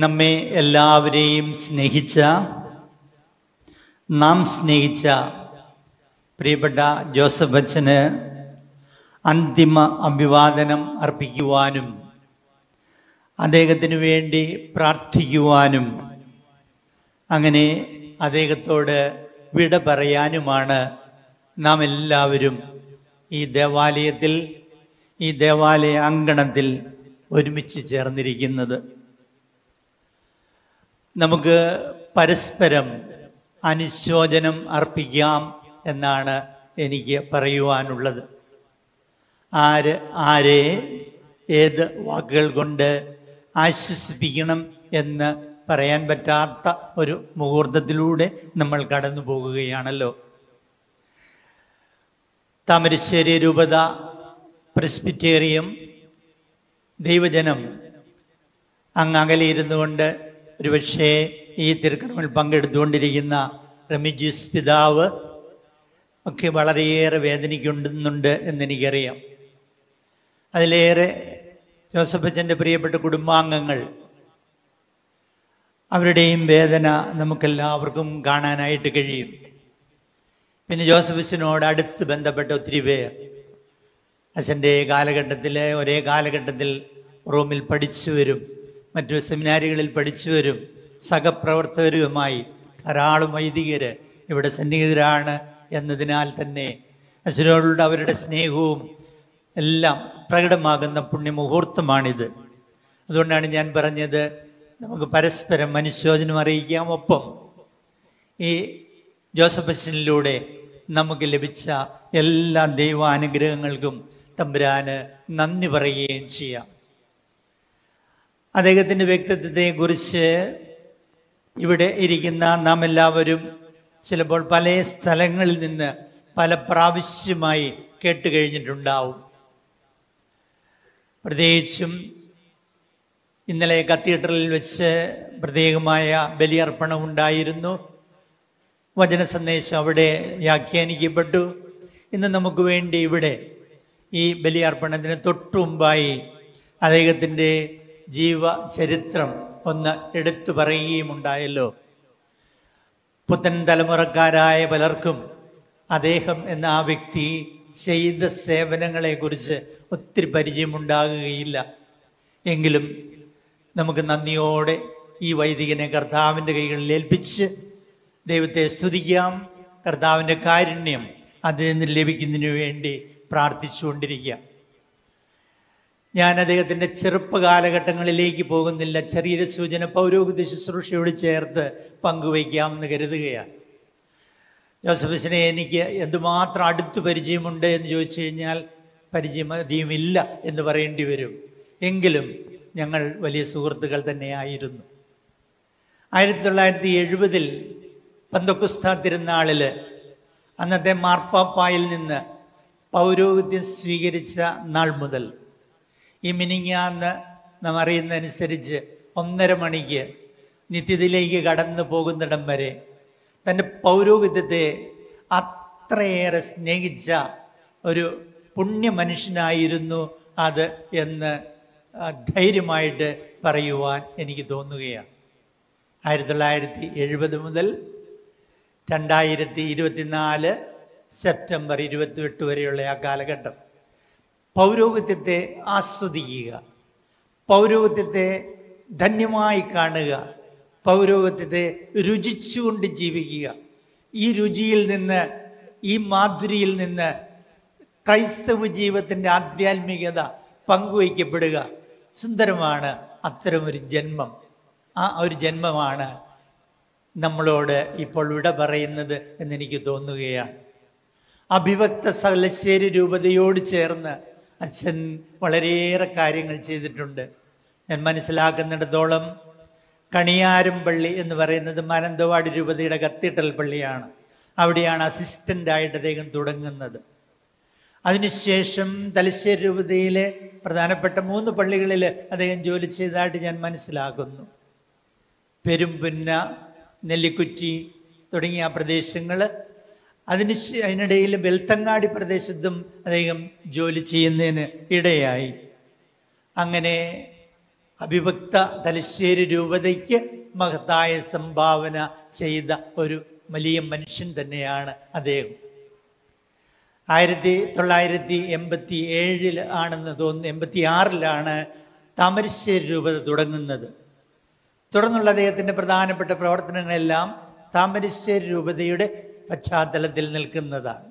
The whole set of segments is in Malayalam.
നമ്മെ എല്ലാവരെയും നാം സ്നേഹിച്ച പ്രിയപ്പെട്ട ജോസഫ് അച്ഛന് അന്തിമ അഭിവാദനം അർപ്പിക്കുവാനും അദ്ദേഹത്തിന് വേണ്ടി പ്രാർത്ഥിക്കുവാനും അങ്ങനെ അദ്ദേഹത്തോട് വിട പറയാനുമാണ് നാം എല്ലാവരും ഈ ദേവാലയത്തിൽ, ഈ ദേവാലയ അങ്കണത്തിൽ ഒരുമിച്ച് ചേർന്നിരിക്കുന്നത്. നമുക്ക് പരസ്പരം അനുശോചനം അർപ്പിക്കാം എന്നാണ് എനിക്ക് പറയുവാനുള്ളത്. ആരെ ഏത് വാക്കുകൾ കൊണ്ട് ആശ്വസിപ്പിക്കണം എന്ന് പറയാൻ പറ്റാത്ത ഒരു മുഹൂർത്തത്തിലൂടെ നമ്മൾ കടന്നു പോകുകയാണല്ലോ. താമരശ്ശേരി രൂപത പ്രസ്ബിറ്റേറിയം ദൈവജനം അങ്ങ് അകലെയിരുന്നു കൊണ്ട് ഒരുപക്ഷേ ഈ തിരുക്കർമ്മൽ പങ്കെടുത്തുകൊണ്ടിരിക്കുന്ന റെമിജിയസ് പിതാവ് ഒക്കെ വളരെയേറെ വേദനിക്കുന്നുണ്ട് എന്നെനിക്കറിയാം. അതിലേറെ ജോസഫ് അച്ഛൻ്റെ പ്രിയപ്പെട്ട കുടുംബാംഗങ്ങൾ, അവരുടെയും വേദന നമുക്കെല്ലാവർക്കും കാണാനായിട്ട് കഴിയും. പിന്നെ ജോസഫ് അച്ഛനോട് അടുത്ത് ബന്ധപ്പെട്ട ഒത്തിരി പേർ അച്ഛൻ്റെ ഒരേ കാലഘട്ടത്തിൽ റോമിൽ പഠിച്ചു വരും, മറ്റു സെമിനാരികളിൽ പഠിച്ചു വരും, സഹപ്രവർത്തകരുമായി ധാരാളം വൈദികർ ഇവിടെ സന്നിഹിതരാണ് എന്നതിനാൽ തന്നെ അച്ഛനോടുള്ള അവരുടെ സ്നേഹവും എല്ലാം പ്രകടമാകുന്ന പുണ്യമുഹൂർത്തമാണിത്. അതുകൊണ്ടാണ് ഞാൻ പറഞ്ഞത്, നമുക്ക് പരസ്പരം അനുശോചനം അറിയിക്കാം. ഒപ്പം ഈ ജോസഫ് അച്ഛനിലൂടെ നമുക്ക് ലഭിച്ച എല്ലാ ദൈവാനുഗ്രഹങ്ങൾക്കും തമ്പുരാന് നന്ദി പറയുകയും ചെയ്യാം. അദ്ദേഹത്തിൻ്റെ വ്യക്തിത്വത്തെക്കുറിച്ച് ഇവിടെ ഇരിക്കുന്ന നാം എല്ലാവരും ചിലപ്പോൾ പല സ്ഥലങ്ങളിൽ നിന്ന് പല പ്രാവശ്യമായി കേട്ട് കഴിഞ്ഞിട്ടുണ്ടാവും. പ്രത്യേകിച്ചും ഇന്നലെ കത്തീഡ്രലിൽ വെച്ച് പ്രത്യേകമായ ബലിയർപ്പണം ഉണ്ടായിരുന്നു. വചന സന്ദേശം അവിടെ വ്യാഖ്യാനിക്കപ്പെട്ടു. ഇന്ന് നമുക്ക് വേണ്ടി ഇവിടെ ഈ ബലിയർപ്പണത്തിന് തൊട്ടു മുമ്പായി അദ്ദേഹത്തിൻ്റെ ജീവചരിത്രം ഒന്ന് എടുത്തു പറയുകയും ഉണ്ടായല്ലോ. പുത്തൻ തലമുറക്കാരായ പലർക്കും അദ്ദേഹം എന്ന ആ വ്യക്തി ചെയ്ത സേവനങ്ങളെക്കുറിച്ച് ഒത്തിരി പരിചയമുണ്ടാകുകയില്ല. എങ്കിലും നമുക്ക് നന്ദിയോടെ ഈ വൈദികനെ കർത്താവിൻ്റെ കൈകളിൽ ഏൽപ്പിച്ച് ദൈവത്തെ സ്തുതിക്കാം. കർത്താവിൻ്റെ കാരുണ്യം അതിൽ നിന്ന് ലഭിക്കുന്നതിന് വേണ്ടി പ്രാർത്ഥിച്ചുകൊണ്ടിരിക്കാം. ഞാൻ അദ്ദേഹത്തിൻ്റെ ചെറുപ്പകാലഘട്ടങ്ങളിലേക്ക് പോകുന്നില്ല. ചെറിയൊരു സൂചന പൗരോഹിത്യ ശുശ്രൂഷയോട് ചേർത്ത് പങ്കുവയ്ക്കാമെന്ന് കരുതുകയാണ്. ജോസഫ് അച്ഛനെ എനിക്ക് എന്തുമാത്രം അടുത്ത് പരിചയമുണ്ട് എന്ന് ചോദിച്ചു കഴിഞ്ഞാൽ പരിചയമതിയുമില്ല എന്ന് പറയേണ്ടി വരും. എങ്കിലും ഞങ്ങൾ വലിയ സുഹൃത്തുക്കൾ തന്നെയായിരുന്നു. 1970 പെന്തക്കോസ്താ തിരുനാളിൽ അന്നത്തെ മാർപ്പാപ്പായിൽ നിന്ന് പൗരോഹിത്യം സ്വീകരിച്ച നാൾ മുതൽ ഈ മിനിങ്ങാന്ന് നാം അറിയുന്നതനുസരിച്ച് 1:30 മണിക്ക് നിത്യതയിലേക്ക് കടന്നു പോകുന്നിടം വരെ തൻ്റെ പൗരോഹിത്യത്തെ അത്രയേറെ സ്നേഹിച്ച ഒരു പുണ്യ മനുഷ്യനായിരുന്നു അത് എന്ന് ധൈര്യമായിട്ട് പറയുവാൻ എനിക്ക് തോന്നുകയാണ്. 1970 മുതൽ 2024 സെപ്റ്റംബർ 28 വരെയുള്ള ആ കാലഘട്ടം പൗരോഹിത്യത്തെ ആസ്വദിക്കുക, പൗരോഹിത്യത്തെ ധന്യമായി കാണുക, പൗരോഹിത്യത്തെ രുചിച്ചുകൊണ്ട് ജീവിക്കുക. ഈ രുചിയിൽ നിന്ന്, ഈ മാധുരിയിൽ നിന്ന് ക്രൈസ്തവ ജീവിതത്തിൻ്റെ ആധ്യാത്മികത പങ്കുവയ്ക്കപ്പെടുക. സുന്ദരമാണ് അത്തരമൊരു ജന്മം. ആ ഒരു ജന്മമാണ് നമ്മളോട് ഇപ്പോൾ വിട പറയുന്നത് എന്നെനിക്ക് തോന്നുകയാണ്. അഭിവക്ത തലശ്ശേരി രൂപതയോട് ചേർന്ന് അച്ഛൻ വളരെയേറെ കാര്യങ്ങൾ ചെയ്തിട്ടുണ്ട്. ഞാൻ മനസ്സിലാക്കുന്നിടത്തോളം കണിയാരം പള്ളി എന്ന് പറയുന്നത് മാനന്തവാടി രൂപതയുടെ കത്തീഡ്രൽ പള്ളിയാണ്. അവിടെയാണ് അസിസ്റ്റൻ്റായിട്ട് അദ്ദേഹം തുടങ്ങുന്നത്. അതിനുശേഷം തലശ്ശേരി രൂപതയിലെ പ്രധാനപ്പെട്ട 3 പള്ളികളിൽ അദ്ദേഹം ജോലി ചെയ്തതായിട്ട് ഞാൻ മനസ്സിലാക്കുന്നു. പെരുമ്പുന്ന, നെല്ലിക്കുറ്റി തുടങ്ങിയ പ്രദേശങ്ങൾ, അതിനിടയിൽ വെൽത്തങ്ങാടി പ്രദേശത്തും അദ്ദേഹം ജോലി ചെയ്യുന്നതിന് ഇടയായി. അങ്ങനെ അവിഭക്ത തലശ്ശേരി രൂപതയ്ക്ക് മഹത്തായ സംഭാവന ചെയ്ത ഒരു വലിയ മനുഷ്യൻ തന്നെയാണ് അദ്ദേഹം. 1987 ആണെന്ന് തോന്നുന്നു, 86 താമരശ്ശേരി രൂപത തുടങ്ങുന്നത്. തുടർന്നുള്ള അദ്ദേഹത്തിൻ്റെ പ്രധാനപ്പെട്ട പ്രവർത്തനങ്ങളെല്ലാം താമരശ്ശേരി രൂപതയുടെ പശ്ചാത്തലത്തിൽ നിൽക്കുന്നതാണ്.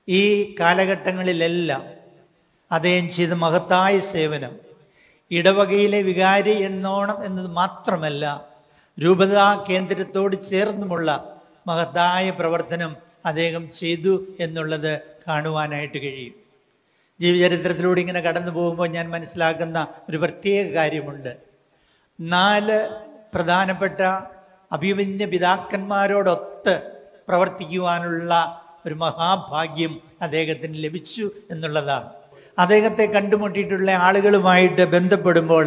ഈ കാലഘട്ടങ്ങളിലെല്ലാം അദ്ദേഹം ചെയ്ത മഹത്തായ സേവനം ഇടവകയിലെ വികാരി എന്നോണം എന്നത് മാത്രമല്ല, രൂപതാ കേന്ദ്രത്തോട് ചേർന്നുമുള്ള മഹത്തായ പ്രവർത്തനം അദ്ദേഹം ചെയ്തു എന്നുള്ളത് കാണുവാനായിട്ട് കഴിയും. ജീവചരിത്രത്തിലൂടെ ഇങ്ങനെ കടന്നു പോകുമ്പോൾ ഞാൻ മനസ്സിലാക്കുന്ന ഒരു പ്രത്യേക കാര്യമുണ്ട്. 4 പ്രധാനപ്പെട്ട അഭിമന്യ പിതാക്കന്മാരോടൊത്ത് പ്രവർത്തിക്കുവാനുള്ള ഒരു മഹാഭാഗ്യം അദ്ദേഹത്തിന് ലഭിച്ചു എന്നുള്ളതാണ്. അദ്ദേഹത്തെ കണ്ടുമുട്ടിയിട്ടുള്ള ആളുകളുമായിട്ട് ബന്ധപ്പെടുമ്പോൾ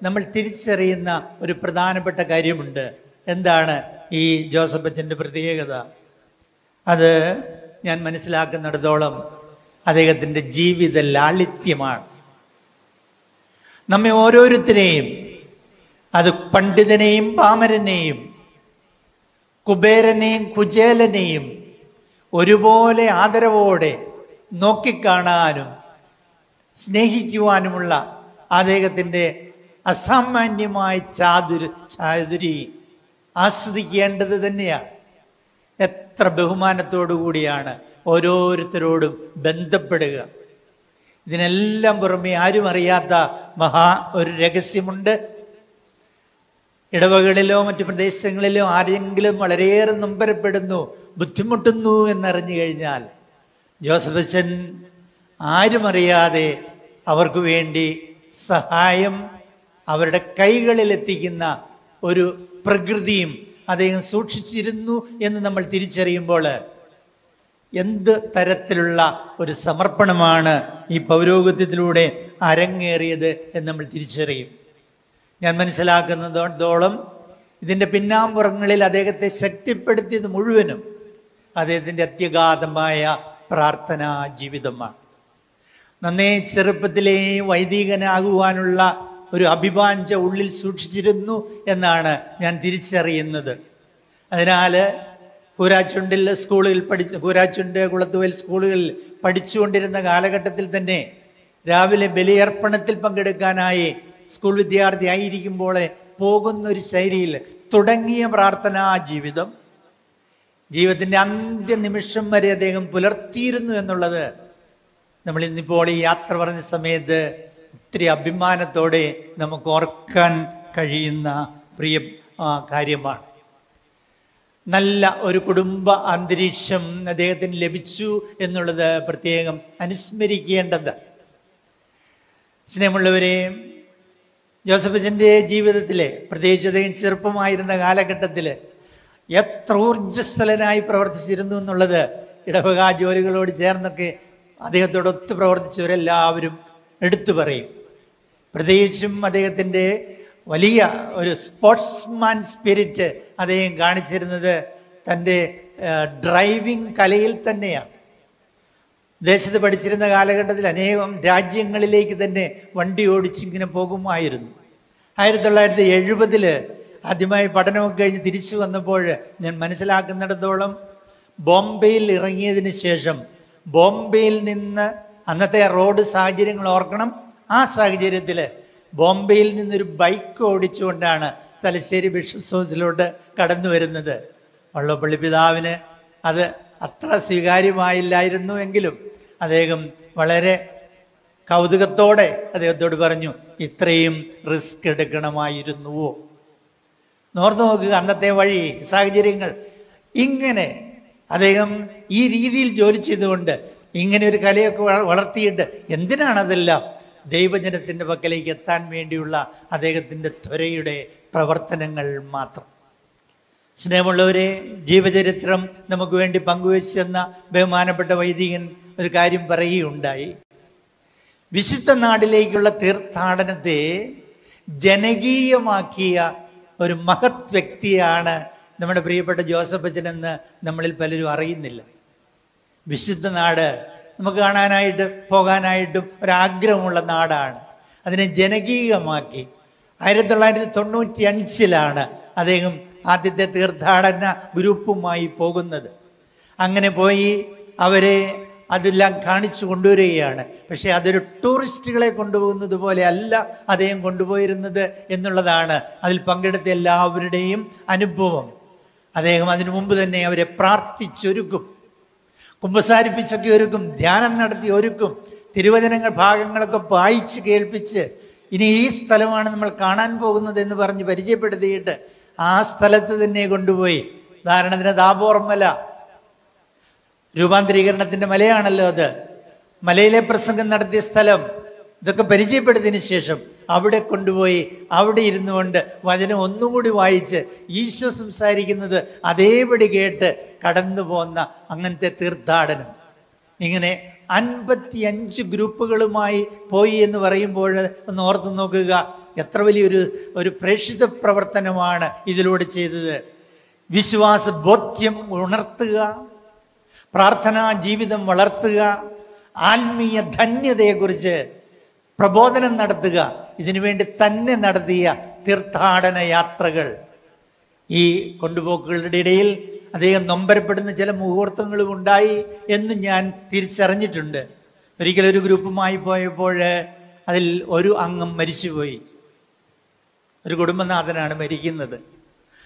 നമ്മൾ തിരിച്ചറിയുന്ന ഒരു പ്രധാനപ്പെട്ട കാര്യമുണ്ട്. എന്താണ് ഈ ജോസഫ് അച്ഛൻ്റെ പ്രത്യേകത? അത് ഞാൻ മനസ്സിലാക്കുന്നിടത്തോളം അദ്ദേഹത്തിൻ്റെ ജീവിത ലാളിത്യമാണ്. നമ്മെ ഓരോരുത്തരെയും, അത് പണ്ഡിതനെയും പാമരനെയും കുബേരനെയും കുചേലനെയും ഒരുപോലെ ആദരവോടെ നോക്കിക്കാണാനും സ്നേഹിക്കുവാനുമുള്ള അദ്ദേഹത്തിൻ്റെ അസാമാന്യമായ ചാതുരി ആസ്വദിക്കേണ്ടത് തന്നെയാണ്. എത്ര ബഹുമാനത്തോടു കൂടിയാണ് ഓരോരുത്തരോടും ബന്ധപ്പെടുക. ഇതിനെല്ലാം പുറമെ ആരും അറിയാത്ത ഒരു രഹസ്യമുണ്ട്. ഇടവകളിലോ മറ്റു പ്രദേശങ്ങളിലോ ആരെങ്കിലും വളരെയേറെ നൊമ്പരപ്പെടുന്നു, ബുദ്ധിമുട്ടുന്നു എന്നറിഞ്ഞു കഴിഞ്ഞാൽ ജോസഫ് അച്ഛൻ ആരും അറിയാതെ അവർക്ക് വേണ്ടി സഹായം അവരുടെ കൈകളിൽ എത്തിക്കുന്ന ഒരു പ്രകൃതിയും അദ്ദേഹം സൂക്ഷിച്ചിരുന്നു എന്ന് നമ്മൾ തിരിച്ചറിയുമ്പോൾ എന്ത് തരത്തിലുള്ള ഒരു സമർപ്പണമാണ് ഈ പൗരോഹിത്യത്തിലൂടെ അരങ്ങേറിയത് എന്ന് നമ്മൾ തിരിച്ചറിയും. ഞാൻ മനസ്സിലാക്കുന്നതോളം ഇതിൻ്റെ പിന്നാമ്പുറങ്ങളിൽ അദ്ദേഹത്തെ ശക്തിപ്പെടുത്തിയത് മുഴുവനും അദ്ദേഹത്തിൻ്റെ അത്യഗാധമായ പ്രാർത്ഥനാ ജീവിതമാണ്. നന്നേ ചെറുപ്പത്തിലേ വൈദികനാകുവാനുള്ള ഒരു അഭിവാഞ്ച ഉള്ളിൽ സൂക്ഷിച്ചിരുന്നു എന്നാണ് ഞാൻ തിരിച്ചറിയുന്നത്. അതിനാൽ കൂരാച്ചുണ്ട് കുളത്തുവയൽ സ്കൂളുകളിൽ പഠിച്ചുകൊണ്ടിരുന്ന കാലഘട്ടത്തിൽ തന്നെ രാവിലെ ബലിയർപ്പണത്തിൽ പങ്കെടുക്കാനായി സ്കൂൾ വിദ്യാർത്ഥി ആയിരിക്കുമ്പോൾ പോകുന്ന ഒരു ശൈലിയിൽ തുടങ്ങിയ പ്രാർത്ഥനാ ജീവിതം ജീവിതത്തിൻ്റെ അന്ത്യനിമിഷം വരെ അദ്ദേഹം പുലർത്തിയിരുന്നു എന്നുള്ളത് നമ്മൾ ഇന്നിപ്പോൾ ഈ യാത്ര പറഞ്ഞ സമയത്ത് ഒത്തിരി അഭിമാനത്തോടെ നമുക്ക് ഓർക്കാൻ കഴിയുന്ന പ്രിയ കാര്യമാണ്. നല്ല ഒരു കുടുംബ അന്തരീക്ഷം അദ്ദേഹത്തിന് ലഭിച്ചു എന്നുള്ളത് പ്രത്യേകം അനുസ്മരിക്കേണ്ടത്. സ്നേഹമുള്ളവരെ, ജോസഫ് അച്ഛൻ്റെ ജീവിതത്തിലെ, പ്രത്യേകിച്ച് അദ്ദേഹം ചെറുപ്പമായിരുന്ന കാലഘട്ടത്തിൽ എത്ര ഊർജ്ജസ്വലനായി പ്രവർത്തിച്ചിരുന്നു എന്നുള്ളത് ഇടവക ജോലികളോട് ചേർന്നൊക്കെ അദ്ദേഹത്തോടൊത്ത് പ്രവർത്തിച്ചവരെല്ലാവരും എടുത്തു പറയും. പ്രത്യേകിച്ചും അദ്ദേഹത്തിൻ്റെ വലിയ ഒരു സ്പോർട്സ്മാൻ സ്പിരിറ്റ് അദ്ദേഹം കാണിച്ചിരുന്നത് തൻ്റെ ഡ്രൈവിംഗ് കലയിൽ തന്നെയാണ്. ദേശത്ത് പഠിച്ചിരുന്ന കാലഘട്ടത്തിൽ അനേകം രാജ്യങ്ങളിലേക്ക് തന്നെ വണ്ടി ഓടിച്ചിങ്ങനെ പോകുമായിരുന്നു. 1970 ആദ്യമായി പഠനമൊക്കെ കഴിഞ്ഞ് തിരിച്ചു വന്നപ്പോൾ ഞാൻ മനസ്സിലാക്കുന്നിടത്തോളം ബോംബെയിൽ ഇറങ്ങിയതിന് ശേഷം ബോംബെയിൽ നിന്ന് അന്നത്തെ റോഡ് സാഹചര്യങ്ങൾ ഓർക്കണം. ആ സാഹചര്യത്തിൽ ബോംബെയിൽ നിന്നൊരു ബൈക്ക് ഓടിച്ചുകൊണ്ടാണ് തലശ്ശേരി ബിഷപ്സ് ഹൗസിലോട്ട് കടന്നു വരുന്നത്. വള്ളപ്പള്ളി പിതാവിന് അത് അത്ര സ്വീകാര്യമായില്ലായിരുന്നു എങ്കിലും അദ്ദേഹം വളരെ കൗതുകത്തോടെ അദ്ദേഹത്തോട് പറഞ്ഞു, ഇത്രയും റിസ്ക് എടുക്കണമായിരുന്നുവോ? നോർത്ത് നോക്കുക, അന്നത്തെ വഴി സാഹചര്യങ്ങൾ. ഇങ്ങനെ അദ്ദേഹം ഈ രീതിയിൽ ജോലി ചെയ്തുകൊണ്ട് ഇങ്ങനെ ഒരു കലയൊക്കെ വളർത്തിയിട്ട് എന്തിനാണതെല്ലാം? ദൈവജനത്തിൻ്റെ പക്കലേക്ക് എത്താൻ വേണ്ടിയുള്ള അദ്ദേഹത്തിൻ്റെ ത്വരയുടെ പ്രവർത്തനങ്ങൾ മാത്രം. സ്നേഹമുള്ളവരെ, ജീവചരിത്രം നമുക്ക് വേണ്ടി പങ്കുവെച്ചെന്ന ബഹുമാനപ്പെട്ട വൈദികൻ ഒരു കാര്യം പറയുകയുണ്ടായി. വിശുദ്ധ നാടിലേക്കുള്ള തീർത്ഥാടനത്തെ ജനകീയമാക്കിയ ഒരു മഹത് വ്യക്തിയാണ് നമ്മുടെ പ്രിയപ്പെട്ട ജോസഫ് അച്ഛൻ എന്ന് നമ്മളിൽ പലരും അറിയുന്നില്ല. വിശുദ്ധ നാട് നമുക്ക് കാണാനായിട്ട് പോകാനായിട്ടും ഒരാഗ്രഹമുള്ള നാടാണ്. അതിനെ ജനകീയമാക്കി. 1995 അദ്ദേഹം ആദ്യത്തെ തീർത്ഥാടന ഗ്രൂപ്പുമായി പോകുന്നത്. അങ്ങനെ പോയി അവരെ അതെല്ലാം കാണിച്ചു കൊണ്ടുവരികയാണ്. പക്ഷെ അതൊരു ടൂറിസ്റ്റുകളെ കൊണ്ടുപോകുന്നത് പോലെ അല്ല അദ്ദേഹം കൊണ്ടുപോയിരുന്നത് എന്നുള്ളതാണ് അതിൽ പങ്കെടുത്ത എല്ലാവരുടെയും അനുഭവം. അദ്ദേഹം അതിനു മുമ്പ് തന്നെ അവരെ പ്രാർത്ഥിച്ചൊരുക്കും, കുമ്പസാരിപ്പിച്ചൊക്കെ ഒരുക്കും, ധ്യാനം നടത്തി ഒരുക്കും, തിരുവചനങ്ങൾ ഭാഗങ്ങളൊക്കെ വായിച്ച് കേൾപ്പിച്ച് ഇനി ഈ സ്ഥലമാണ് നമ്മൾ കാണാൻ പോകുന്നത് എന്ന് പറഞ്ഞ് പരിചയപ്പെടുത്തിയിട്ട് ആ സ്ഥലത്ത് തന്നെ കൊണ്ടുപോയി. ഉദാഹരണത്തിന് താബോർ മല, രൂപാന്തരീകരണത്തിന്റെ മലയാണല്ലോ അത്, മലയിലെ പ്രസംഗം നടത്തിയ സ്ഥലം, ഇതൊക്കെ പരിചയപ്പെടുത്തിയതിനു ശേഷം അവിടെ കൊണ്ടുപോയി അവിടെ ഇരുന്നു കൊണ്ട് വചനം ഒന്നുകൂടി വായിച്ച് ഈശോ സംസാരിക്കുന്നത് അതേപടി കേട്ട് കടന്നു പോന്ന അങ്ങനത്തെ തീർത്ഥാടനം. ഇങ്ങനെ 55 ഗ്രൂപ്പുകളുമായി പോയി എന്ന് പറയുമ്പോൾ ഒന്ന് ഓർത്ത് നോക്കുക, എത്ര വലിയൊരു പ്രേക്ഷിത പ്രവർത്തനമാണ് ഇതിലൂടെ ചെയ്തത്. വിശ്വാസ ബോധ്യം ഉണർത്തുക, പ്രാർത്ഥനാ ജീവിതം വളർത്തുക, ആത്മീയ ധന്യതയെക്കുറിച്ച് പ്രബോധനം നടത്തുക. ഇതിനുവേണ്ടി തന്നെ നടത്തിയ തീർത്ഥാടന യാത്രകൾ. ഈ കൊണ്ടുപോക്കുകളുടെ ഇടയിൽ അദ്ദേഹം നൊമ്പരപ്പെടുന്ന ചില മുഹൂർത്തങ്ങളും ഉണ്ടായി എന്ന് ഞാൻ തിരിച്ചറിഞ്ഞിട്ടുണ്ട്. ഒരിക്കലൊരു ഗ്രൂപ്പുമായി പോയപ്പോൾ അതിൽ ഒരു അംഗം മരിച്ചുപോയി. ഒരു കുടുംബനാഥനാണ് മരിക്കുന്നത്.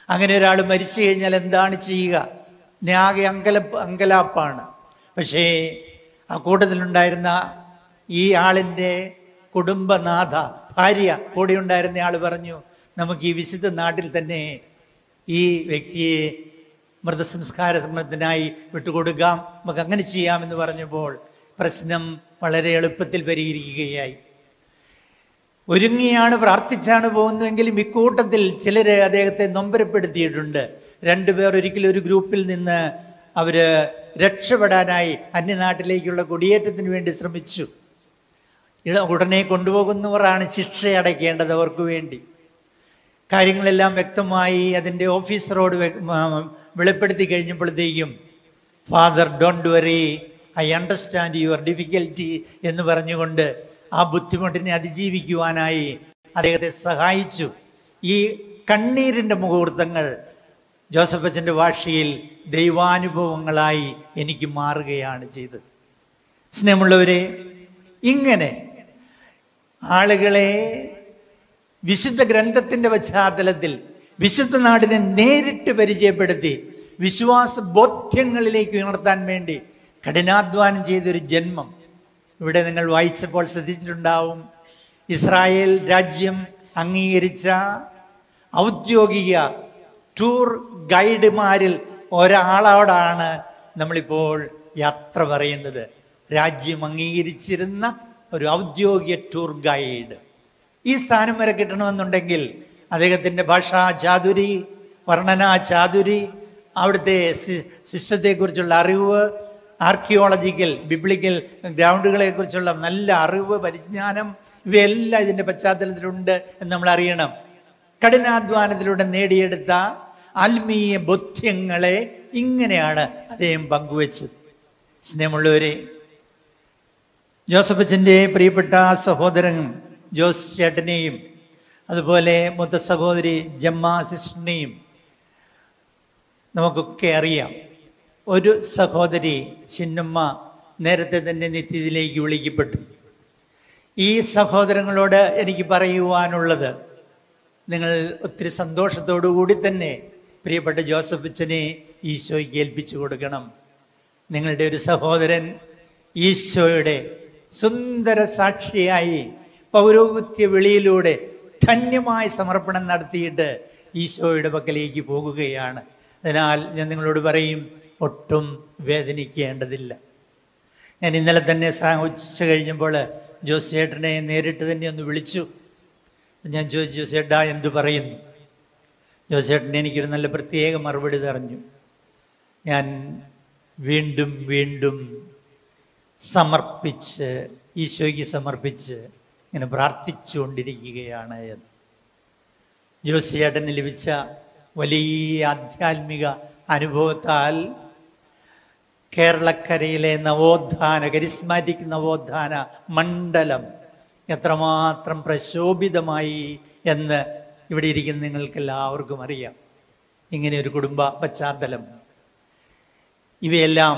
അങ്ങനെ ഒരാൾ മരിച്ചു കഴിഞ്ഞാൽ എന്താണ് ചെയ്യുക? ആകെ അങ്കലാപ്പാണ്. പക്ഷേ ആ കൂട്ടത്തിലുണ്ടായിരുന്ന ഈ ആളിൻ്റെ കുടുംബനാഥ, ഭാര്യ, കൂടെ ഉണ്ടായിരുന്ന ആൾ പറഞ്ഞു, നമുക്ക് ഈ വിശുദ്ധ നാട്ടിൽ തന്നെ ഈ വ്യക്തിയെ മൃതസംസ്കാര സമരത്തിനായി വിട്ടുകൊടുക്കാം, നമുക്ക് അങ്ങനെ ചെയ്യാമെന്ന് പറഞ്ഞപ്പോൾ പ്രശ്നം വളരെ എളുപ്പത്തിൽ പരിഹരിക്കുകയായി. ഒരുങ്ങിയാണ് പ്രാർത്ഥിച്ചാണ് പോകുന്നതെങ്കിലും ഇക്കൂട്ടത്തിൽ ചിലര് അദ്ദേഹത്തെ നൊമ്പരപ്പെടുത്തിയിട്ടുണ്ട്. 2 പേർ ഒരിക്കലും ഒരു ഗ്രൂപ്പിൽ നിന്ന് അവര് രക്ഷപ്പെടാനായി അന്യനാട്ടിലേക്കുള്ള കുടിയേറ്റത്തിന് വേണ്ടി ശ്രമിച്ചു. ഉടനെ കൊണ്ടുപോകുന്നവരാണ് ശിക്ഷ അടയ്ക്കേണ്ടത് അവർക്ക് വേണ്ടി. കാര്യങ്ങളെല്ലാം വ്യക്തമായി അതിൻ്റെ ഓഫീസറോട് വെളിപ്പെടുത്തി കഴിഞ്ഞപ്പോഴത്തേക്കും father don't worry, I understand your difficulty എന്ന് പറഞ്ഞുകൊണ്ട് ആ ബുദ്ധിമുട്ടിനെ അതിജീവിക്കുവാനായി അദ്ദേഹത്തെ സഹായിച്ചു. ഈ കണ്ണീരിൻ്റെ മുഹൂർത്തങ്ങൾ ജോസഫ് അച്ഛൻ്റെ ഭാഷയിൽ ദൈവാനുഭവങ്ങളായി എനിക്ക് മാറുകയാണ് ചെയ്തത്. സ്നേഹമുള്ളവരെ, ഇങ്ങനെ ആളുകളെ വിശുദ്ധ ഗ്രന്ഥത്തിൻ്റെ പശ്ചാത്തലത്തിൽ വിശുദ്ധ നാടിനെ നേരിട്ട് പരിചയപ്പെടുത്തി വിശ്വാസ ബോധ്യങ്ങളിലേക്ക് ഉണർത്താൻ വേണ്ടി കഠിനാധ്വാനം ചെയ്തൊരു ജന്മം. ഇവിടെ നിങ്ങൾ വായിച്ചപ്പോൾ ശ്രദ്ധിച്ചിട്ടുണ്ടാവും, ഇസ്രായേൽ രാജ്യം അംഗീകരിച്ച ഔദ്യോഗിക ടൂർ ഗൈഡുമാരിൽ ഒരാളോടാണ് നമ്മളിപ്പോൾ യാത്ര പറയുന്നത്. രാജ്യം അംഗീകരിച്ചിരുന്ന ഒരു ഔദ്യോഗിക ടൂർ ഗൈഡ്. ഈ സ്ഥാനം വരെ കിട്ടണമെന്നുണ്ടെങ്കിൽ അദ്ദേഹത്തിൻ്റെ ഭാഷാ ചാതുരി, വർണ്ണനാ ചാതുരി, അവിടുത്തെ സിസ്റ്റത്തെക്കുറിച്ചുള്ള അറിവ്, ആർക്കിയോളജിക്കൽ ബിബ്ലിക്കൽ ഗ്രൗണ്ടുകളെ കുറിച്ചുള്ള നല്ല അറിവ്, പരിജ്ഞാനം, ഇവയെല്ലാം ഇതിൻ്റെ പശ്ചാത്തലത്തിലുണ്ട് എന്ന് നമ്മൾ അറിയണം. കഠിനാധ്വാനത്തിലൂടെ നേടിയെടുത്ത ആത്മീയ ബോധ്യങ്ങളെ ഇങ്ങനെയാണ് അദ്ദേഹം പങ്കുവച്ചത്. സ്നേഹമുള്ളവരെ, ജോസഫ് അച്ഛൻ്റെ പ്രിയപ്പെട്ട സഹോദരൻ ജോസ് ചേട്ടനെയും അതുപോലെ മൂത്ത സഹോദരി ജമ്മ സിസ്റ്ററിനെയും നമുക്കൊക്കെ അറിയാം. ഒരു സഹോദരി ചിന്നമ്മ നേരത്തെ തന്നെ നിത്യത്തിലേക്ക് വിളിക്കപ്പെട്ടു. ഈ സഹോദരങ്ങളോട് എനിക്ക് പറയുവാനുള്ളത്, നിങ്ങൾ ഒത്തിരി സന്തോഷത്തോടു കൂടി തന്നെ പ്രിയപ്പെട്ട ജോസഫ് അച്ഛനെ ഈശോയ്ക്ക് ഏൽപ്പിച്ചു കൊടുക്കണം. നിങ്ങളുടെ ഒരു സഹോദരൻ ഈശോയുടെ സുന്ദര സാക്ഷിയായി പൗരോഹിത്യ വിളിയിലൂടെ ധന്യമായ സമർപ്പണം നടത്തിയിട്ട് ഈശോയുടെ പക്കലേക്ക് പോകുകയാണ്. അതിനാൽ ഞാൻ നിങ്ങളോട് പറയും, ഒട്ടും വേദനിക്കേണ്ടതില്ല. ഞാൻ ഇന്നലെ തന്നെ ഉച്ച കഴിഞ്ഞപ്പോൾ ജോസ് ചേട്ടനെ നേരിട്ട് തന്നെ ഒന്ന് വിളിച്ചു. ഞാൻ ചോദിച്ചു, ജോസ് ചേട്ടാ എന്തു പറയുന്നു? ജോസ് ചേട്ടൻ എനിക്കൊരു നല്ല പ്രത്യേക മറുപടി തറഞ്ഞു. ഞാൻ വീണ്ടും വീണ്ടും സമർപ്പിച്ച്, ഈശോയ്ക്ക് സമർപ്പിച്ച് ഇങ്ങനെ പ്രാർത്ഥിച്ചുകൊണ്ടിരിക്കുകയാണ് എന്ന്. ജോസ് ചേട്ടന് ലഭിച്ച വലിയ ആധ്യാത്മിക അനുഭവത്താൽ കേരളക്കരയിലെ നവോത്ഥാന കരിസ്മാറ്റിക് നവോത്ഥാന മണ്ഡലം എത്രമാത്രം പ്രശോഭിതമായി എന്ന് ഇവിടെ ഇരിക്കുന്ന നിങ്ങൾക്ക് എല്ലാവർക്കും അറിയാം. ഇങ്ങനെ ഒരു കുടുംബ പശ്ചാത്തലം, ഇവയെല്ലാം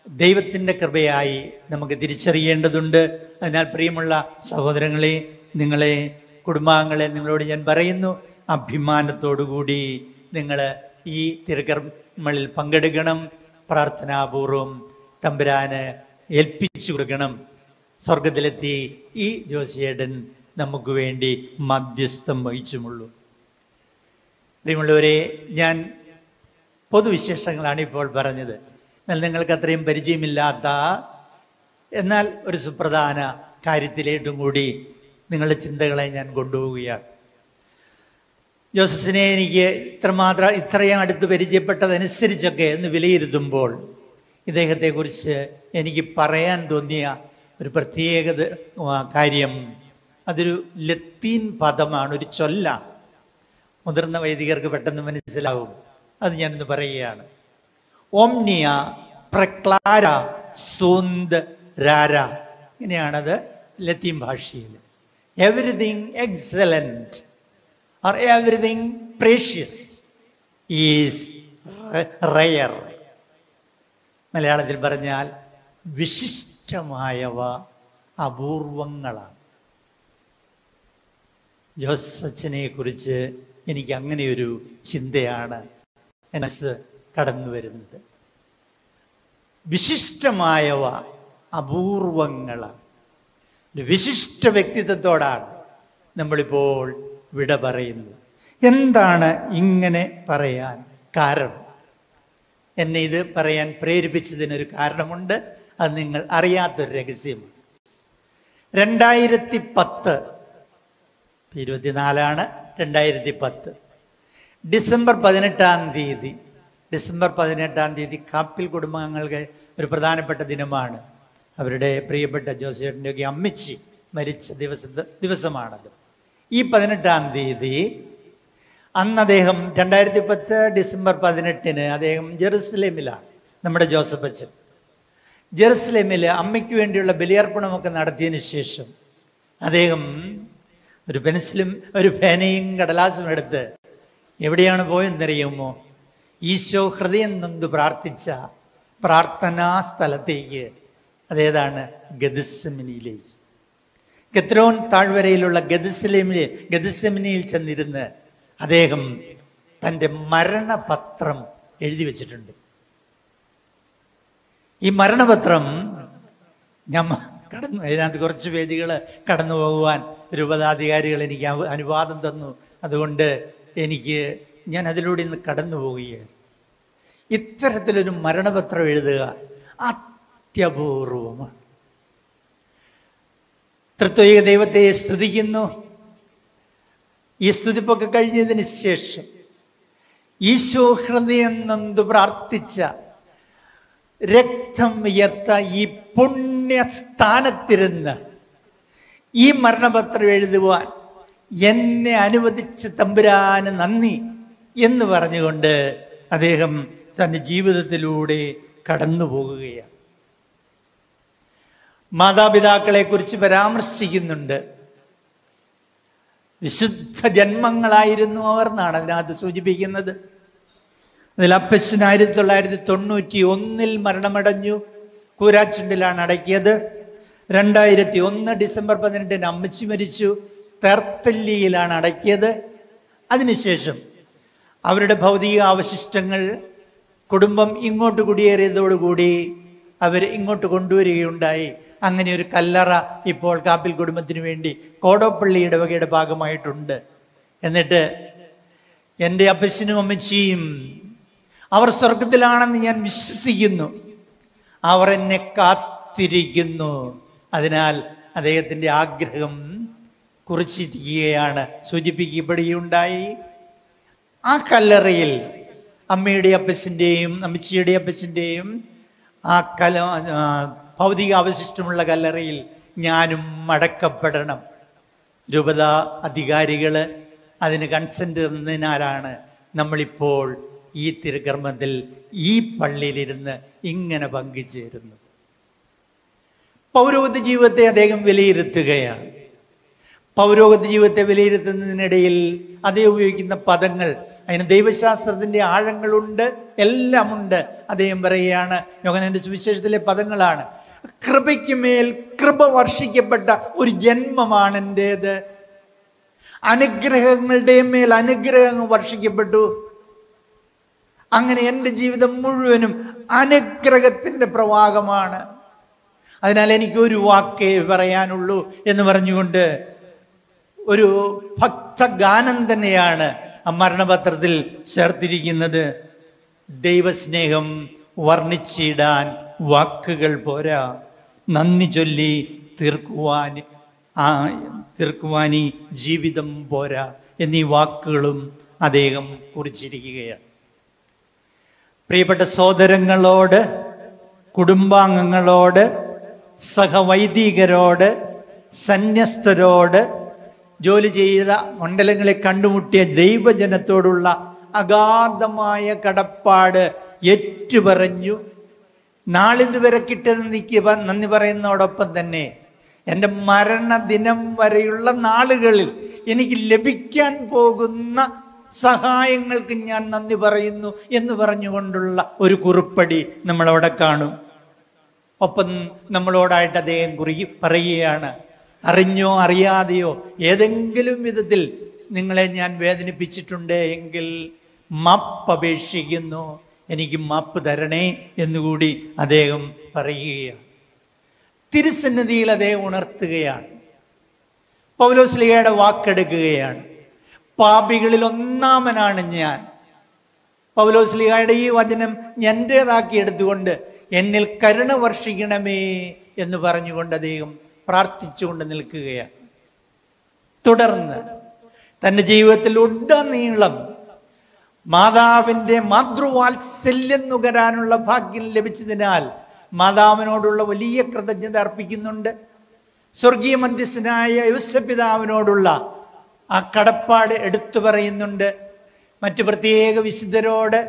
ദൈവത്തിൻ്റെ കൃപയായി നമുക്ക് തിരിച്ചറിയേണ്ടതുണ്ട്. അതിനാൽ പ്രിയമുള്ള സഹോദരങ്ങളെ, നിങ്ങളെ, കുടുംബാംഗങ്ങളെ, നിങ്ങളോട് ഞാൻ പറയുന്നു, അഭിമാനത്തോടുകൂടി നിങ്ങൾ ഈ തിരുക്കർമ്മങ്ങളിൽ പങ്കെടുക്കണം. പ്രാർത്ഥനാപൂർവം തമ്പുരാന് ഏൽപ്പിച്ചു കൊടുക്കണം. സ്വർഗത്തിലെത്തി ഈ ജോസിയേട്ടൻ നമുക്ക് വേണ്ടി മധ്യസ്ഥം വഹിച്ചുമുള്ളൂ. പ്രിയമുള്ളവരെ, ഞാൻ പൊതുവിശേഷങ്ങളാണ് ഇപ്പോൾ പറഞ്ഞത്. എന്നാൽ നിങ്ങൾക്ക് അത്രയും പരിചയമില്ലാത്ത എന്നാൽ ഒരു സുപ്രധാന കാര്യത്തിലേറ്റും കൂടി നിങ്ങളുടെ ചിന്തകളെ ഞാൻ കൊണ്ടുപോവുകയാണ്. ജോസഫിനെ എനിക്ക് ഇത്രയും അടുത്ത് പരിചയപ്പെട്ടതനുസരിച്ചൊക്കെ എന്ന് വിലയിരുത്തുമ്പോൾ ഇദ്ദേഹത്തെക്കുറിച്ച് എനിക്ക് പറയാൻ തോന്നിയ ഒരു പ്രത്യേക കാര്യം, അതൊരു ലത്തീൻ പദമാണ്, ഒരു ചൊല്ലാണ്. മുതിർന്ന വൈദികർക്ക് പെട്ടെന്ന് മനസ്സിലാവും. അത് ഞാനിന്ന് പറയുകയാണ്. ഓംനിയ പ്രക്ലാര സൂന്ത് രാര, ഇങ്ങനെയാണത് ലത്തീൻ ഭാഷയിൽ. Everything excellent or everything precious is rare. മലയാളത്തിൽ പറഞ്ഞാൽ വിശിഷ്ടമായവ അപൂർവങ്ങളാണ്. ജോസഫിനെ കുറിച്ച് എനിക്ക് അങ്ങനെയൊരു ചിന്തയാണ് മനസ്സ് കടന്നു വരുന്നത്. വിശിഷ്ടമായവ അപൂർവങ്ങളാണ്. ഒരു വിശിഷ്ട വ്യക്തിത്വത്തോടാണ് നമ്മളിപ്പോൾ വിട പറയുന്നത്. എന്താണ് ഇങ്ങനെ പറയാൻ കാരണം? എന്നെ ഇത് പറയാൻ പ്രേരിപ്പിച്ചതിനൊരു കാരണമുണ്ട്. അത് നിങ്ങൾ അറിയാത്തൊരു രഹസ്യമാണ്. 2010, 24 2010 ഡിസംബർ 18 കാപ്പിൽ കുടുംബാംഗങ്ങൾക്ക് ഒരു പ്രധാനപ്പെട്ട ദിനമാണ്. അവരുടെ പ്രിയപ്പെട്ട ജോസേട്ടൻ്റെയൊക്കെ അമ്മച്ചി മരിച്ച ദിവസമാണത്. ഈ 18 അന്ന് അദ്ദേഹം 2010 ഡിസംബർ 18 അദ്ദേഹം ജെറുസലേമിലാണ്. നമ്മുടെ ജോസഫ് അച്ഛൻ ജെറുസലേമിൽ അമ്മയ്ക്ക് വേണ്ടിയുള്ള ബലിയർപ്പണമൊക്കെ നടത്തിയതിന് ശേഷം അദ്ദേഹം ഒരു പെൻസിലും ഒരു പേനയും കടലാസും എടുത്ത് എവിടെയാണ് പോയെന്നറിയുമോ? ഈശോ ഹൃദയം നൊന്ത് പ്രാർത്ഥിച്ച പ്രാർത്ഥനാ സ്ഥലത്തേക്ക്. അതേതാണ്? ഗെത്സെമനിയിലേക്ക്. കെത്രോൻ താഴ്വരയിലുള്ള ഗെത്സെമനിയിൽ ചെന്നിരുന്ന് അദ്ദേഹം തൻ്റെ മരണപത്രം എഴുതി വച്ചിട്ടുണ്ട്. ഈ മരണപത്രം ഞാൻ അതിനകത്ത് കുറച്ച് പേജുകൾ കടന്നു പോകുവാൻ രൂപതാധികാരികൾ എനിക്ക് അനുവാദം തന്നു. അതുകൊണ്ട് ഞാൻ അതിലൂടെ ഇന്ന് കടന്നു പോവുകയാണ്. ഇത്തരത്തിലൊരു മരണപത്രം എഴുതുക അത്യപൂർവമാണ്. ത്രിത്വൈക ദൈവത്തെ സ്തുതിക്കുന്നു. ഈ സ്തുതിപ്പൊക്കെ കഴിഞ്ഞതിന് ശേഷം ഈശോ ഹൃദയം നൊന്ത് പ്രാർത്ഥിച്ച രക്തം വിയർത്ത ഈ പുണ്യസ്ഥാനത്തിരുന്ന് ഈ മരണപത്രം എഴുതുവാൻ എന്നെ അനുവദിച്ച തമ്പുരാന് നന്ദി എന്ന് പറഞ്ഞുകൊണ്ട് അദ്ദേഹം തൻ്റെ ജീവിതത്തിലൂടെ കടന്നു പോകുകയാണ്. മാതാപിതാക്കളെ കുറിച്ച് പരാമർശിക്കുന്നുണ്ട്. വിശുദ്ധ ജന്മങ്ങളായിരുന്നു അവർ എന്നാണ് അതിനകത്ത് സൂചിപ്പിക്കുന്നത്. അതിൽ അപ്പച്ചൻ 1991 മരണമടഞ്ഞു. കൂരാച്ചുണ്ടിലാണ് അടക്കിയത്. 2001 ഡിസംബർ 18 അമ്മച്ചി മരിച്ചു. തെർത്തല്ലിയിലാണ് അടക്കിയത്. അതിനുശേഷം അവരുടെ ഭൗതിക അവശിഷ്ടങ്ങൾ കുടുംബം ഇങ്ങോട്ട് കുടിയേറിയതോടുകൂടി അവർ ഇങ്ങോട്ട് കൊണ്ടുവരികയുണ്ടായി. അങ്ങനെ ഒരു കല്ലറ ഇപ്പോൾ കാപ്പിൽ കുടുംബത്തിന് വേണ്ടി കോടോപ്പള്ളി ഇടവകയുടെ ഭാഗമായിട്ടുണ്ട്. എന്നിട്ട് എൻ്റെ അപ്പച്ചനും അമ്മച്ചിയും അവർ സ്വർഗത്തിലാണെന്ന് ഞാൻ വിശ്വസിക്കുന്നു. അവർ എന്നെ കാത്തിരിക്കുന്നു. അതിനാൽ അദ്ദേഹത്തിൻ്റെ ആഗ്രഹം കുറിച്ചിരിക്കുകയാണ്, സൂചിപ്പിക്കപ്പെടുകയുണ്ടായി. ആ കല്ലറയിൽ അമ്മയുടെ അപ്പച്ചൻ്റെയും അമ്മച്ചിയുടെ അപ്പച്ചൻ്റെയും ആ ഭൗതിക അവശിഷ്ടമുള്ള കല്ലറയിൽ ഞാനും അടക്കപ്പെടണം. രൂപത അധികാരികൾ അതിന് കൺസെന്റ് തന്നതിനാലാണ് നമ്മളിപ്പോൾ ഈ തിരുക്കർമ്മത്തിൽ ഈ പള്ളിയിലിരുന്ന് ഇങ്ങനെ പങ്കുചേരുന്നത്. പൗരോഹിത്യ ജീവിതത്തെ അദ്ദേഹം വിലയിരുത്തുകയാണ്. പൗരോഹിത്യ ജീവിതത്തെ വിലയിരുത്തുന്നതിനിടയിൽ അതേ ഉപയോഗിക്കുന്ന പദങ്ങൾ, അതിന് ദൈവശാസ്ത്രത്തിന്റെ ആഴങ്ങളുണ്ട്, എല്ലാമുണ്ട്. അദ്ദേഹം പറയുകയാണ്, യോഹന്നാന്റെ സുവിശേഷത്തിലെ പദങ്ങളാണ്, കൃപയ്ക്ക് മേൽ കൃപ വർഷിക്കപ്പെട്ട ഒരു ജന്മമാണ് എൻ്റേത്. അനുഗ്രഹങ്ങളുടെ മേൽ അനുഗ്രഹങ്ങൾ വർഷിക്കപ്പെട്ടു. അങ്ങനെ എൻ്റെ ജീവിതം മുഴുവനും അനുഗ്രഹത്തിന്റെ പ്രവാഹമാണ്. അതിനാൽ എനിക്കൊരു വാക്കേ പറയാനുള്ളൂ എന്ന് പറഞ്ഞുകൊണ്ട് ഒരു ഭക്തഗാനം തന്നെയാണ് ആ മരണപത്രത്തിൽ ചേർത്തിരിക്കുന്നത്. ദൈവസ്നേഹം വർണ്ണിച്ചിടാൻ വാക്കുകൾ പോരാ, നന്ദി ചൊല്ലി തീർക്കുവാൻ ഈ ജീവിതം പോരാ എന്നീ വാക്കുകളും അദ്ദേഹം കുറിച്ചിരിക്കുകയാണ്. പ്രിയപ്പെട്ട സഹോദരങ്ങളോട്, കുടുംബാംഗങ്ങളോട്, സഹവൈദികരോട്, സന്യസ്തരോട്, ജോലി ചെയ്ത മണ്ഡലങ്ങളെ കണ്ടുമുട്ടിയ ദൈവജനത്തോടുള്ള അഗാധമായ കടപ്പാട് ഏറ്റുപറഞ്ഞു. നാളിതുവരെ കിട്ടിയതെനിക്ക് നന്ദി പറയുന്നതോടൊപ്പം തന്നെ എൻ്റെ മരണദിനം വരെയുള്ള നാളുകളിൽ എനിക്ക് ലഭിക്കാൻ പോകുന്ന സഹായങ്ങൾക്ക് ഞാൻ നന്ദി പറയുന്നു എന്ന് പറഞ്ഞുകൊണ്ടുള്ള ഒരു കുറിപ്പടി നമ്മളവിടെ കാണും. ഒപ്പം നമ്മളോടായിട്ട് അദ്ദേഹം പറയുകയാണ്, അറിഞ്ഞോ അറിയാതെയോ ഏതെങ്കിലും വിധത്തിൽ നിങ്ങളെ ഞാൻ വേദനിപ്പിച്ചിട്ടുണ്ട് എങ്കിൽ മാപ്പ് അപേക്ഷിക്കുന്നു, എനിക്ക് മാപ്പ് തരണേ എന്നുകൂടി അദ്ദേഹം പറയുകയാണ്. തിരുസന്നിധിയിൽ അദ്ദേഹം ഉണർത്തുകയാണ്. പൗലോസ്ലീഹയുടെ വാക്കെടുക്കുകയാണ്, പാപികളിൽ ഒന്നാമനാണ് ഞാൻ. പൗലോസ്ലീഹയുടെ ഈ വചനം എൻ്റേതാക്കി എടുത്തുകൊണ്ട് എന്നിൽ കരുണ വർഷിക്കണമേ എന്ന് പറഞ്ഞുകൊണ്ട് അദ്ദേഹം പ്രാർത്ഥിച്ചുകൊണ്ട് നിൽക്കുകയാണ്. തുടർന്ന് തൻ്റെ ജീവിതത്തിൽ ഉടനീളം മാതാവിൻ്റെ മാതൃവാത്സല്യം നുകരാനുള്ള ഭാഗ്യം ലഭിച്ചതിനാൽ മാതാവിനോടുള്ള വലിയ കൃതജ്ഞത അർപ്പിക്കുന്നുണ്ട്. സ്വർഗീയ മധ്യസ്ഥനായ യോസേപ്പിതാവിനോടുള്ള ആ കടപ്പാട് എടുത്തു പറയുന്നുണ്ട്. മറ്റു പ്രത്യേക വിശുദ്ധരോട്,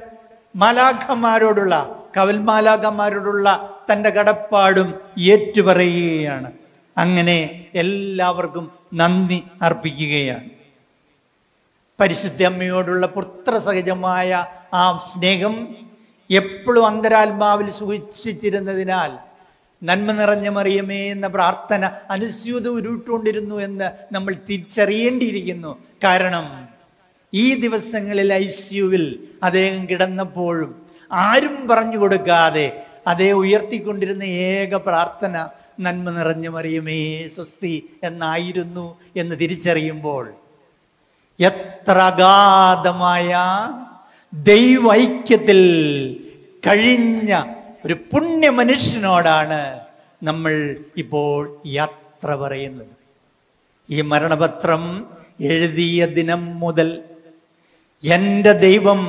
മാലാഖമാരോടുള്ള, കവൽമാലാഖമാരോടുള്ള തൻ്റെ കടപ്പാടും ഏറ്റുപറയുകയാണ്. അങ്ങനെ എല്ലാവർക്കും നന്ദി അർപ്പിക്കുകയാണ്. പരിശുദ്ധ അമ്മയോടുള്ള പുത്രസഹജമായ ആ സ്നേഹം എപ്പോഴും അന്തരാത്മാവിൽ സൂക്ഷിച്ചിരുന്നതിനാൽ നന്മ നിറഞ്ഞ മറിയമേ എന്ന പ്രാർത്ഥന അനുസ്യൂതം ഉരുട്ടുകൊണ്ടിരുന്നു എന്ന് നമ്മൾ തിരിച്ചറിയേണ്ടിയിരിക്കുന്നു. കാരണം ഈ ദിവസങ്ങളിൽ ICUവിൽ അദ്ദേഹം കിടന്നപ്പോഴും ആരും പറഞ്ഞു കൊടുക്കാതെ അദ്ദേഹം ഉയർത്തിക്കൊണ്ടിരുന്ന ഏക പ്രാർത്ഥന നന്മ നിറഞ്ഞ മറിയമേ സ്വസ്തി എന്നായിരുന്നു എന്ന് തിരിച്ചറിയുമ്പോൾ എത്ര അഗാധമായ ദൈവൈക്യത്തിൽ കഴിഞ്ഞ ഒരു പുണ്യ മനുഷ്യനോടാണ് നമ്മൾ ഇപ്പോൾ യാത്ര പറയുന്നത്. ഈ മരണപത്രം എഴുതിയ ദിനം മുതൽ എൻ്റെ ദൈവം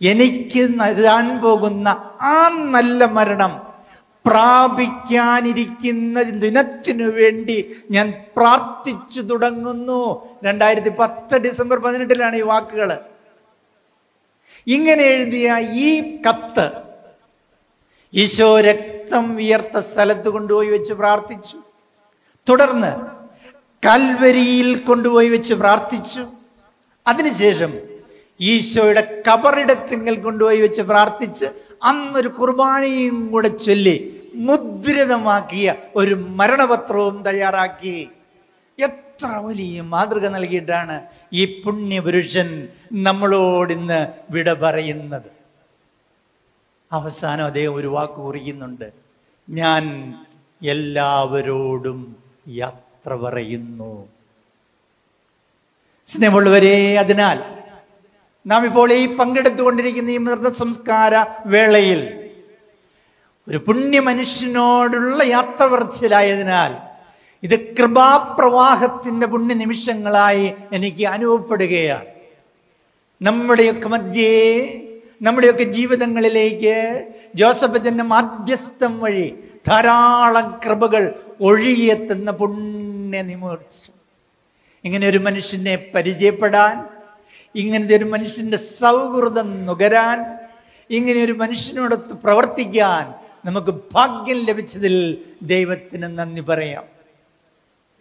എനിക്ക് നൽകാൻ പോകുന്ന ആ നല്ല മരണം പ്രാപിക്കാനിരിക്കുന്ന ദിനത്തിനു വേണ്ടി ഞാൻ പ്രാർത്ഥിച്ചു തുടങ്ങുന്നു. 2010 ഡിസംബർ 18 ഈ വാക്കുകൾ. ഇങ്ങനെ എഴുതിയ ഈ കത്ത് ഈശോ രക്തം വിയർത്ത സ്ഥലത്ത് കൊണ്ടുപോയി വെച്ച് പ്രാർത്ഥിച്ചു. തുടർന്ന് കൽവരിയിൽ കൊണ്ടുപോയി വെച്ച് പ്രാർത്ഥിച്ചു. അതിനുശേഷം ഈശോയുടെ കബറിടത്തിങ്കൽ കൊണ്ടുപോയി വെച്ച് പ്രാർത്ഥിച്ച് അന്നൊരു കുർബാനയും കൂടെ ചൊല്ലി മുദ്രിതമാക്കിയ ഒരു മരണപത്രവും തയ്യാറാക്കി. എത്ര വലിയ മാതൃക നൽകിയിട്ടാണ് ഈ പുണ്യപുരുഷൻ നമ്മളോടിന്ന് വിട പറയുന്നത്. അവസാനം അദ്ദേഹം ഒരു വാക്ക് കുറിക്കുന്നുണ്ട്, ഞാൻ എല്ലാവരോടും യാത്ര പറയുന്നു. സ്നേഹമുള്ളവരെ, അതിനാൽ നാം ഇപ്പോൾ ഈ പങ്കെടുത്തുകൊണ്ടിരിക്കുന്ന ഈ മൃതസംസ്കാര വേളയിൽ ഒരു പുണ്യ മനുഷ്യനോടുള്ള യാത്ര പറച്ചിലായതിനാൽ ഇത് കൃപാപ്രവാഹത്തിന്റെ പുണ്യ നിമിഷങ്ങളായി എനിക്ക് അനുഭവപ്പെടുകയാണ്. നമ്മുടെയൊക്കെ മധ്യേ, നമ്മുടെയൊക്കെ ജീവിതങ്ങളിലേക്ക് ജോസഫ് അച്ഛൻ്റെ മാധ്യസ്ഥം വഴി ധാരാളം കൃപകൾ ഒഴുകിയെത്തുന്ന പുണ്യ നിമിഷം. ഇങ്ങനെ ഒരു മനുഷ്യനെ പരിചയപ്പെടാൻ, ഇങ്ങനത്തെ ഒരു മനുഷ്യന്റെ സൗഹൃദം നുകരാൻ, ഇങ്ങനെ ഒരു മനുഷ്യനോടൊത്ത് പ്രവർത്തിക്കാൻ നമുക്ക് ഭാഗ്യം ലഭിച്ചതിൽ ദൈവത്തിന് നന്ദി പറയാം.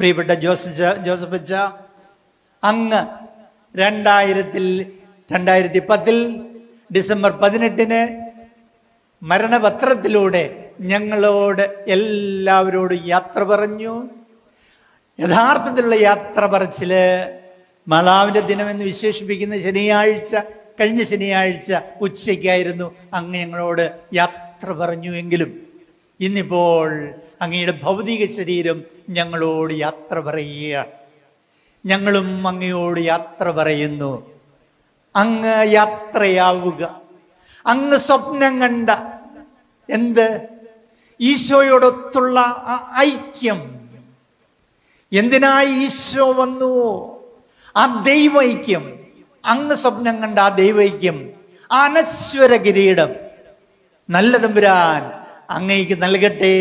പ്രിയപ്പെട്ട ജോസഫച്ച, അങ്ങ് 2010 ഡിസംബർ 18 മരണപത്രത്തിലൂടെ ഞങ്ങളോട് എല്ലാവരോടും യാത്ര പറഞ്ഞു. യഥാർത്ഥത്തിലുള്ള യാത്ര പറച്ചില് മാതാവിൻ്റെ ദിനമെന്ന് വിശേഷിപ്പിക്കുന്ന കഴിഞ്ഞ ശനിയാഴ്ച ഉച്ചയ്ക്കായിരുന്നു അങ്ങ് ഞങ്ങളോട് യാത്ര പറഞ്ഞു. എങ്കിലും ഇന്നിപ്പോൾ അങ്ങയുടെ ഭൗതിക ശരീരം ഞങ്ങളോട് യാത്ര പറയുകയാണ്. ഞങ്ങളും അങ്ങയോട് യാത്ര പറയുന്നു. അങ്ങ് യാത്രയാവുക. അങ്ങ് സ്വപ്നം കണ്ട എന്ത്? ഈശോയോടൊത്തുള്ള ആ ഐക്യം. എന്തിനായി ഈശോ വന്നു? ആ ദൈവൈക്യം. അങ്ങ് സ്വപ്നം കണ്ട ആ ദൈവൈക്യം, ആ അനശ്വര കിരീടം നല്ല തമ്പുരാൻ അങ്ങേക്ക് നൽകട്ടെ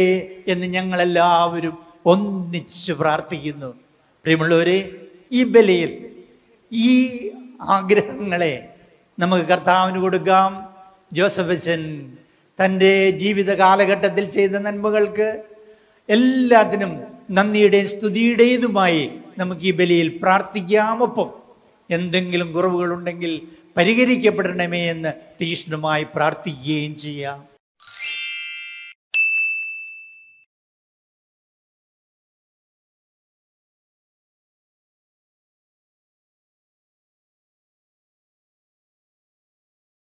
എന്ന് ഞങ്ങളെല്ലാവരും ഒന്നിച്ചു പ്രാർത്ഥിക്കുന്നു. പ്രിയമുള്ളവരെ, ഈ ബലിയിൽ ഈ ആഗ്രഹങ്ങളെ നമുക്ക് കർത്താവിന് കൊടുക്കാം. ജോസഫച്ചൻ തൻ്റെ ജീവിത കാലഘട്ടത്തിൽ ചെയ്ത നന്മകൾക്ക് എല്ലാത്തിനും നന്ദിയുടെയും സ്തുതിയുടേതുമായി നമുക്ക് ഈ ബലിയിൽ പ്രാർത്ഥിക്കാം. ഒപ്പം എന്തെങ്കിലും കുറവുകളുണ്ടെങ്കിൽ പരിഹരിക്കപ്പെടണമേ എന്ന് തീക്ഷ്ണമായി പ്രാർത്ഥിക്കുകയും ചെയ്യാം.